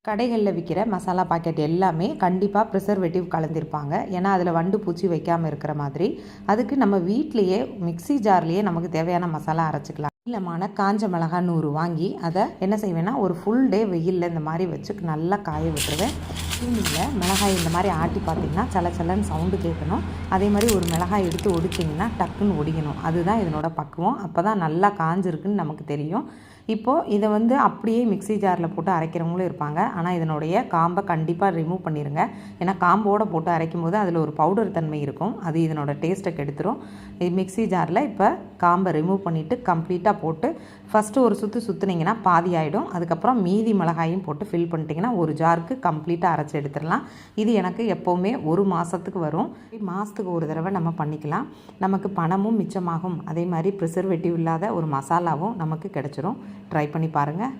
கடைகளில் விற்கிற மசாலா பாக்கெட் எல்லாமே கண்டிப்பாக ப்ரிசர்வேட்டிவ் கலந்திருப்பாங்க. ஏன்னா அதில் வண்டு பூச்சி வைக்காமல் இருக்கிற மாதிரி. அதுக்கு நம்ம வீட்டிலையே மிக்ஸி ஜார்லேயே நமக்கு தேவையான மசாலா அரைச்சிக்கலாம். நீளமான காஞ்ச மிளகாய் 100 வாங்கி அதை என்ன செய்வேன்னா ஒரு ஃபுல் டே வெயிலில் இந்த மாதிரி வச்சு நல்லா காய விட்டுருவேன். ஈவினிங்கில் மிளகாய் இந்த மாதிரி ஆட்டி பார்த்திங்கன்னா சலச்சலன்னு சவுண்டு கேட்கணும். அதே மாதிரி ஒரு மிளகாய் எடுத்து ஒடிச்சிங்கன்னா டக்குன்னு ஒடிக்கணும். அதுதான் இதனோட பக்குவம். அப்போ தான் நல்லா காஞ்சிருக்குன்னு நமக்கு தெரியும். இப்போது இதை அப்படியே மிக்ஸி ஜாரில் போட்டு அரைக்கிறவங்களும் இருப்பாங்க. ஆனால் இதனுடைய காம்பை கண்டிப்பாக ரிமூவ் பண்ணிடுங்க. ஏன்னா காம்போடு போட்டு அரைக்கும் போது அதில் ஒரு பவுடர் தன்மை இருக்கும். அது இதனோட டேஸ்ட்டை கெடுத்துரும். மிக்ஸி ஜாரில் இப்போ காம்பை ரிமூவ் பண்ணிவிட்டு கம்ப்ளீட்டாக போட்டு ஃபஸ்ட்டு ஒரு சுற்றுனீங்கன்னா பாதி ஆகிடும். அதுக்கப்புறம் மீதி மிளகாயும் போட்டு ஃபில் பண்ணிட்டிங்கன்னா ஒரு ஜாருக்கு கம்ப்ளீட்டாக அரைச்சி எடுத்துடலாம். இது எனக்கு எப்போவுமே ஒரு மாதத்துக்கு வரும். மாதத்துக்கு ஒரு தடவை நம்ம பண்ணிக்கலாம். நமக்கு பணமும் மிச்சமாகும். அதே மாதிரி ப்ரிசர்வேட்டிவ் இல்லாத ஒரு மசாலாவும் நமக்கு கிடச்சிரும். ட்ரை பண்ணி பாருங்கள்.